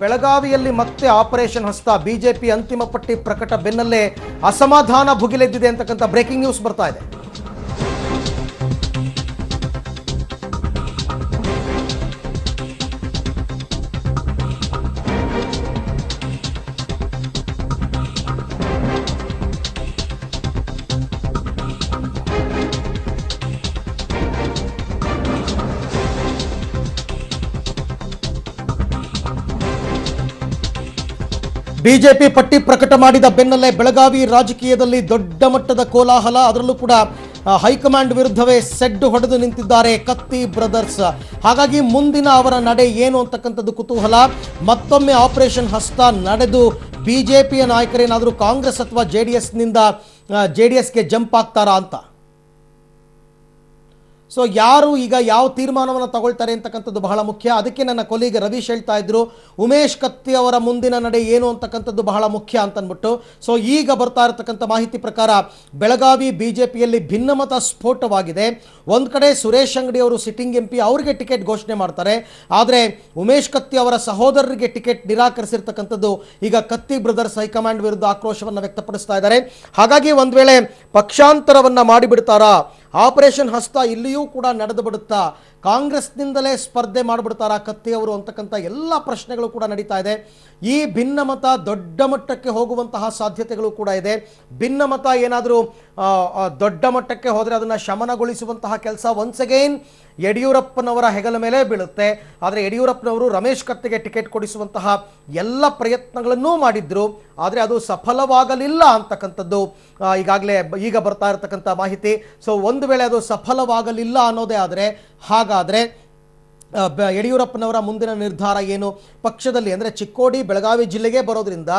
ಬೆಳಗಾವಿಯಲ್ಲಿ ಮತ್ತೆ ಆಪರೇಷನ್ ಹಸ್ತ ಬಿಜೆಪಿ ಅಂತಿಮ ಪಟ್ಟಿ ಪ್ರಕಟ ಬೆನ್ನಲ್ಲೇ ಅಸಮಾಧಾನ ಭುಗಿಲೆದ್ದಿದೆ ಅಂತಕ್ಕಂಥ ಬ್ರೇಕಿಂಗ್ ನ್ಯೂಸ್ ಬರ್ತಾ ಇದೆ. ಬಿಜೆಪಿ ಪಟ್ಟಿ ಪ್ರಕಟ ಮಾಡಿದ ಬೆನ್ನಲ್ಲೇ ಬೆಳಗಾವಿ ರಾಜಕೀಯದಲ್ಲಿ ದೊಡ್ಡ ಮಟ್ಟದ ಕೋಲಾಹಲ, ಅದರಲ್ಲೂ ಕೂಡ ಹೈಕಮಾಂಡ್ ವಿರುದ್ಧವೇ ಸೆಡ್ಡು ಹೊಡೆದು ನಿಂತಿದ್ದಾರೆ ಕತ್ತಿ ಬ್ರದರ್ಸ್. ಹಾಗಾಗಿ ಮುಂದಿನ ಅವರ ನಡೆ ಏನು ಅಂತಕ್ಕಂಥದ್ದು ಕುತೂಹಲ. ಮತ್ತೊಮ್ಮೆ ಆಪರೇಷನ್ ಹಸ್ತ ನಡೆದು ಬಿಜೆಪಿಯ ನಾಯಕರೇನಾದರೂ ಕಾಂಗ್ರೆಸ್ ಅಥವಾ ಜೆಡಿಎಸ್ಗೆ ಜಂಪ್ ಆಗ್ತಾರಾ ಅಂತ. ಸೊ ಯಾರು ಈಗ ಯಾವ ತೀರ್ಮಾನವನ್ನು ತಗೊಳ್ತಾರೆ ಅಂತಕ್ಕಂಥದ್ದು ಬಹಳ ಮುಖ್ಯ. ಅದಕ್ಕೆ ನನ್ನ ಕೊಲೀಗ್ ರವೀಶ್ ಹೇಳ್ತಾ ಇದ್ರು, ಉಮೇಶ್ ಕತ್ತಿ ಅವರ ಮುಂದಿನ ನಡೆ ಏನು ಅಂತಕ್ಕಂಥದ್ದು ಬಹಳ ಮುಖ್ಯ ಅಂತಂದ್ಬಿಟ್ಟು. ಸೊ ಈಗ ಬರ್ತಾ ಇರತಕ್ಕಂಥ ಮಾಹಿತಿ ಪ್ರಕಾರ ಬೆಳಗಾವಿ ಬಿಜೆಪಿಯಲ್ಲಿ ಭಿನ್ನಮತ ಸ್ಫೋಟವಾಗಿದೆ. ಒಂದು ಕಡೆ ಸುರೇಶ್ ಅಂಗಡಿ ಅವರು ಸಿಟ್ಟಿಂಗ್ MP, ಅವರಿಗೆ ಟಿಕೆಟ್ ಘೋಷಣೆ ಮಾಡ್ತಾರೆ. ಆದರೆ ಉಮೇಶ್ ಕತ್ತಿ ಅವರ ಸಹೋದರರಿಗೆ ಟಿಕೆಟ್ ನಿರಾಕರಿಸಿರ್ತಕ್ಕಂಥದ್ದು ಈಗ ಕತ್ತಿ ಬ್ರದರ್ಸ್ ಹೈಕಮಾಂಡ್ ವಿರುದ್ಧ ಆಕ್ರೋಶವನ್ನು ವ್ಯಕ್ತಪಡಿಸ್ತಾ ಇದ್ದಾರೆ. ಹಾಗಾಗಿ ಒಂದು ವೇಳೆ ಪಕ್ಷಾಂತರವನ್ನು ಮಾಡಿಬಿಡ್ತಾರಾ, ಆಪರೇಷನ್ ಹಸ್ತ ಇಲ್ಲಿಯೂ ಕೂಡ ನಡೆದು ಬಿಡುತ್ತಾ, ಕಾಂಗ್ರೆಸ್ನಿಂದಲೇ ಸ್ಪರ್ಧೆ ಮಾಡಿಬಿಡ್ತಾರಾ ಕತ್ತಿ ಅವರು ಅಂತಕ್ಕಂಥ ಎಲ್ಲ ಪ್ರಶ್ನೆಗಳು ಕೂಡ ನಡೀತಾ ಇದೆ. ಈ ಭಿನ್ನಮತ ದೊಡ್ಡ ಮಟ್ಟಕ್ಕೆ ಹೋಗುವಂತಹ ಸಾಧ್ಯತೆಗಳು ಕೂಡ ಇದೆ. ಭಿನ್ನಮತ ಏನಾದರೂ ದೊಡ್ಡ ಮಟ್ಟಕ್ಕೆ ಹೋದರೆ ಅದನ್ನು ಶಮನಗೊಳಿಸುವಂತಹ ಕೆಲಸ ಒನ್ಸ್ ಅಗೈನ್ ಯಡಿಯೂರಪ್ಪನವರ ಹೆಗಲ ಮೇಲೆ ಬೀಳುತ್ತೆ. ಆದರೆ ಯಡಿಯೂರಪ್ಪನವರು ರಮೇಶ್ ಕತ್ತಿಗೆ ಟಿಕೆಟ್ ಕೊಡಿಸುವಂತಹ ಎಲ್ಲ ಪ್ರಯತ್ನಗಳನ್ನೂ ಮಾಡಿದ್ರು, ಆದರೆ ಅದು ಸಫಲವಾಗಲಿಲ್ಲ ಅಂತಕ್ಕಂಥದ್ದು ಈಗ ಬರ್ತಾ ಇರತಕ್ಕಂಥ ಮಾಹಿತಿ. ಸೊ ಒಂದು ವೇಳೆ ಅದು ಸಫಲವಾಗಲಿಲ್ಲ ಅನ್ನೋದೇ ಆದರೆ, ಹಾಗಾದರೆ ಯಡಿಯೂರಪ್ಪನವರ ಮುಂದಿನ ನಿರ್ಧಾರ ಏನು? ಪಕ್ಷದಲ್ಲಿ ಅಂದರೆ ಚಿಕ್ಕೋಡಿ ಬೆಳಗಾವಿ ಜಿಲ್ಲೆಗೆ ಬರೋದ್ರಿಂದ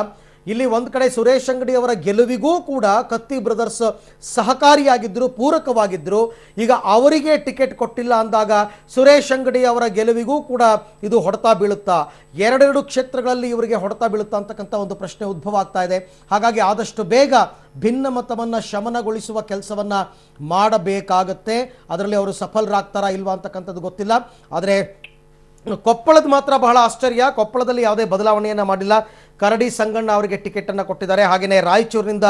ಇಲ್ಲಿ ಒಂದು ಕಡೆ ಸುರೇಶ್ ಅಂಗಡಿ ಅವರ ಗೆಲುವಿಗೂ ಕೂಡ ಕತ್ತಿ ಬ್ರದರ್ಸ್ ಸಹಕಾರಿಯಾಗಿದ್ದರು, ಪೂರಕವಾಗಿದ್ದರು. ಈಗ ಅವರಿಗೆ ಟಿಕೆಟ್ ಕೊಟ್ಟಿಲ್ಲ ಅಂದಾಗ ಸುರೇಶ್ ಅಂಗಡಿ ಅವರ ಗೆಲುವಿಗೂ ಕೂಡ ಇದು ಹೊಡೆತ ಬೀಳುತ್ತಾ, ಎರಡೆರಡು ಕ್ಷೇತ್ರಗಳಲ್ಲಿ ಇವರಿಗೆ ಹೊಡೆತ ಬೀಳುತ್ತಾ ಅಂತಕ್ಕಂಥ ಒಂದು ಪ್ರಶ್ನೆ ಉದ್ಭವ ಆಗ್ತಾ ಇದೆ. ಹಾಗಾಗಿ ಆದಷ್ಟು ಬೇಗ ಭಿನ್ನಮತವನ್ನು ಶಮನಗೊಳಿಸುವ ಕೆಲಸವನ್ನು ಮಾಡಬೇಕಾಗತ್ತೆ. ಅದರಲ್ಲಿ ಅವರು ಸಫಲರಾಗ್ತಾರಾ ಇಲ್ವಾ ಅಂತಕ್ಕಂಥದ್ದು ಗೊತ್ತಿಲ್ಲ. ಆದರೆ ಕೊಪ್ಪಳದ ಮಾತ್ರ ಬಹಳ ಆಶ್ಚರ್ಯ, ಕೊಪ್ಪಳದಲ್ಲಿ ಯಾವುದೇ ಬದಲಾವಣೆಯನ್ನು ಮಾಡಿಲ್ಲ. ಕರಡಿ ಸಂಗಣ್ಣ ಅವರಿಗೆ ಟಿಕೆಟನ್ನು ಕೊಟ್ಟಿದ್ದಾರೆ. ಹಾಗೆಯೇ ರಾಯಚೂರಿನಿಂದ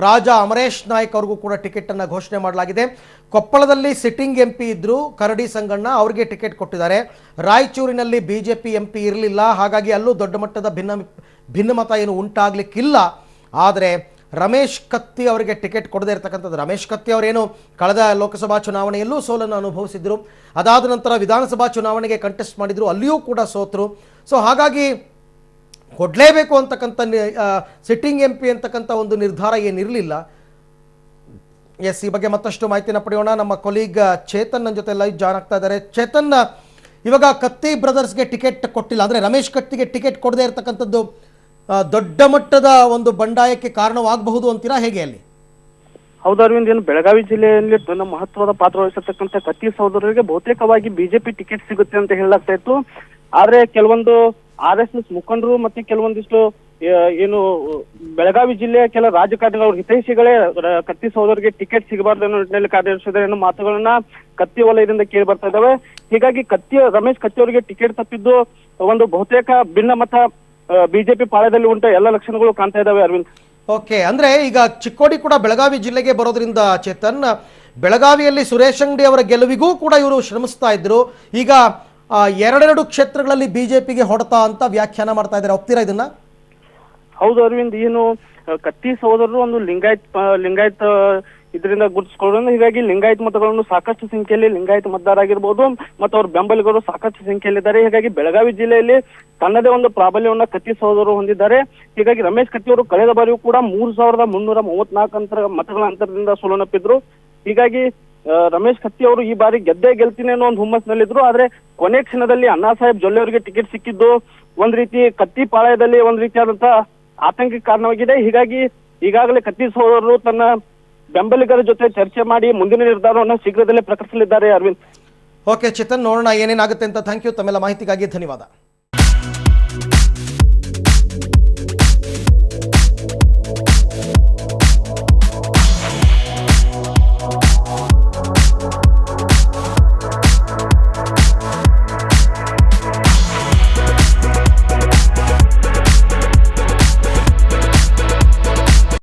ರಾಜ ಅಮರೇಶ್ ನಾಯ್ಕ್ ಅವ್ರಿಗೂ ಕೂಡ ಟಿಕೆಟನ್ನು ಘೋಷಣೆ ಮಾಡಲಾಗಿದೆ. ಕೊಪ್ಪಳದಲ್ಲಿ ಸಿಟ್ಟಿಂಗ್ MP ಇದ್ದರು ಕರಡಿ ಸಂಗಣ್ಣ, ಅವರಿಗೆ ಟಿಕೆಟ್ ಕೊಟ್ಟಿದ್ದಾರೆ. ರಾಯಚೂರಿನಲ್ಲಿ BJP MP ಇರಲಿಲ್ಲ, ಹಾಗಾಗಿ ಅಲ್ಲೂ ದೊಡ್ಡ ಮಟ್ಟದ ಭಿನ್ನಮತ ಏನು ಉಂಟಾಗಲಿಕ್ಕಿಲ್ಲ. ಆದರೆ ರಮೇಶ್ ಕತ್ತಿ ಅವರಿಗೆ ಟಿಕೆಟ್ ಕೊಡದೇ ಇರತಕ್ಕಂಥದ್ದು, ರಮೇಶ್ ಕತ್ತಿ ಅವರೇನು ಕಳೆದ ಲೋಕಸಭಾ ಚುನಾವಣೆಯಲ್ಲೂ ಸೋಲನ್ನು ಅನುಭವಿಸಿದ್ರು, ಅದಾದ ನಂತರ ವಿಧಾನಸಭಾ ಚುನಾವಣೆಗೆ ಕಂಟೆಸ್ಟ್ ಮಾಡಿದ್ರು, ಅಲ್ಲಿಯೂ ಕೂಡ ಸೋತರು. ಸೊ ಹಾಗಾಗಿ ಕೊಡಲೇಬೇಕು ಅಂತಕ್ಕಂಥ ಸಿಟ್ಟಿಂಗ್ MP ಅಂತಕ್ಕಂಥ ಒಂದು ನಿರ್ಧಾರ ಏನಿರಲಿಲ್ಲ. ಎಸ್, ಈ ಬಗ್ಗೆ ಮತ್ತಷ್ಟು ಮಾಹಿತಿನ ಪಡೆಯೋಣ. ನಮ್ಮ ಕೊಲೀಗ್ ಚೇತನ್ ನನ್ನ ಜೊತೆ ಲೈವ್ ಜಾಯ್ನ್ ಆಗ್ತಾ ಇದ್ದಾರೆ. ಚೇತನ್, ಇವಾಗ ಕತ್ತಿ ಬ್ರದರ್ಸ್ಗೆ ಟಿಕೆಟ್ ಕೊಟ್ಟಿಲ್ಲ ಅಂದರೆ ರಮೇಶ್ ಕತ್ತಿಗೆ ಟಿಕೆಟ್ ಕೊಡದೇ ಇರತಕ್ಕಂಥದ್ದು ದೊಡ್ಡ ಮಟ್ಟದ ಒಂದು ಬಂಡಾಯಕ್ಕೆ ಕಾರಣವಾಗಬಹುದು ಅಂತೀರಾ, ಹೇಗೆ ಅಲ್ಲಿ? ಹೌದು ಅರವಿಂದ್, ಏನು ಬೆಳಗಾವಿ ಜಿಲ್ಲೆಯಲ್ಲಿ ತನ್ನ ಮಹತ್ವದ ಪಾತ್ರ ವಹಿಸತಕ್ಕಂಥ ಕತ್ತಿ ಸಹೋದರರಿಗೆ ಬಹುತೇಕವಾಗಿ BJP ಟಿಕೆಟ್ ಸಿಗುತ್ತೆ ಅಂತ ಹೇಳಲಾಗ್ತಾ ಇತ್ತು. ಆದ್ರೆ ಕೆಲವೊಂದು RSS ಮುಖಂಡರು ಮತ್ತೆ ಕೆಲವೊಂದಿಷ್ಟು ಏನು ಬೆಳಗಾವಿ ಜಿಲ್ಲೆಯ ಕೆಲ ರಾಜಕಾರಣಿಗಳ ಹಿತೈಷಿಗಳೇ ಕತ್ತಿ ಸಹೋದರಿಗೆ ಟಿಕೆಟ್ ಸಿಗಬಾರ್ದು ಅನ್ನೋ ನಿಟ್ಟಿನಲ್ಲಿ ಕಾರ್ಯನಿರ್ವಹಿಸಿದ್ದಾರೆ ಅನ್ನೋ ಮಾತುಗಳನ್ನ ಕತ್ತಿ ವಲಯದಿಂದ ಕೇಳಿ ಬರ್ತಾ ಇದ್ದಾವೆ. ಹೀಗಾಗಿ ರಮೇಶ್ ಕತ್ತಿ ಅವರಿಗೆ ಟಿಕೆಟ್ ತಪ್ಪಿದ್ದು ಒಂದು ಬಹುತೇಕ ಭಿನ್ನಮತ BJP ಪಾಳ್ಯದಲ್ಲಿ ಉಂಟ ಎಲ್ಲ ಲಕ್ಷಣಗಳು ಕಾಣ್ತಾ ಇದ್ದಾವೆ ಅರವಿಂದ್. ಓಕೆ, ಅಂದ್ರೆ ಈಗ ಚಿಕ್ಕೋಡಿ ಕೂಡ ಬೆಳಗಾವಿ ಜಿಲ್ಲೆಗೆ ಬರೋದ್ರಿಂದ ಚೇತನ್, ಬೆಳಗಾವಿಯಲ್ಲಿ ಸುರೇಶ್ ಅಂಗಡಿ ಅವರ ಗೆಲುವಿಗೂ ಕೂಡ ಇವರು ಶ್ರಮಿಸ್ತಾ ಇದ್ರು. ಈಗ ಎರಡೆರಡು ಕ್ಷೇತ್ರಗಳಲ್ಲಿ BJPಗೆ ಹೊಡೆತ ಅಂತ ವ್ಯಾಖ್ಯಾನ ಮಾಡ್ತಾ ಇದ್ದಾರೆ, ಒಪ್ತೀರಾ ಇದನ್ನ? ಹೌದು ಅರವಿಂದ್, ಏನು ಕತ್ತಿ ಸಹೋದರರು ಒಂದು ಲಿಂಗಾಯತ್ ಇದರಿಂದ ಗುರುತಿಸ್ಕೊಳ್ಳೋದು. ಹೀಗಾಗಿ ಲಿಂಗಾಯತ್ ಮತಗಳನ್ನು ಸಾಕಷ್ಟು ಸಂಖ್ಯೆಯಲ್ಲಿ ಲಿಂಗಾಯತ್ ಮತದಾರರಾಗಿರ್ಬೋದು ಮತ್ತು ಅವ್ರ ಬೆಂಬಲಿಗರು ಸಾಕಷ್ಟು ಸಂಖ್ಯೆಯಲ್ಲಿದ್ದಾರೆ. ಹೀಗಾಗಿ ಬೆಳಗಾವಿ ಜಿಲ್ಲೆಯಲ್ಲಿ ತನ್ನದೇ ಒಂದು ಪ್ರಾಬಲ್ಯವನ್ನ ಕತ್ತಿ ಸಹೋದರರು ಹೊಂದಿದ್ದಾರೆ. ಹೀಗಾಗಿ ರಮೇಶ್ ಕತ್ತಿ ಅವರು ಕಳೆದ ಬಾರಿಯೂ ಕೂಡ 3334 ಮತಗಳ ಅಂತರದಿಂದ ಸೋಲನ್ನಪ್ಪಿದ್ರು. ಹೀಗಾಗಿ ರಮೇಶ್ ಕತ್ತಿ ಅವರು ಈ ಬಾರಿ ಗೆಲ್ತೀನಿ ಅನ್ನೋ ಒಂದು ಹುಮ್ಮಸ್ನಲ್ಲಿದ್ರು. ಆದ್ರೆ ಕೊನೆ ಕ್ಷಣದಲ್ಲಿ ಅಣ್ಣಾ ಸಾಹೇಬ್ ಜೊಲ್ಲೆ ಅವರಿಗೆ ಟಿಕೆಟ್ ಸಿಕ್ಕಿದ್ದು ಒಂದ್ ರೀತಿ ಕತ್ತಿ ಪಾಳ್ಯದಲ್ಲಿ ಒಂದ್ ರೀತಿಯಾದಂತಹ ಆತಂಕಕ್ಕೆ ಕಾರಣವಾಗಿದೆ. ಹೀಗಾಗಿ ಈಗಾಗಲೇ ಕತ್ತಿ ಸಹೋದರರು ತನ್ನ ಬೆಂಬಲಿಗರ ಜೊತೆ ಚರ್ಚೆ ಮಾಡಿ ಮುಂದಿನ ನಿರ್ಧಾರವನ್ನು ಶೀಘ್ರದಲ್ಲೇ ಪ್ರಕಟಿಸಲಿದ್ದಾರೆ ಅರವಿಂದ್. ಓಕೆ ಚೇತನ್, ನೋಡೋಣ ಏನೇನಾಗುತ್ತೆ ಅಂತ. ಥ್ಯಾಂಕ್ ಯು, ತಮ್ಮೆಲ್ಲ ಮಾಹಿತಿಗಾಗಿ ಧನ್ಯವಾದ.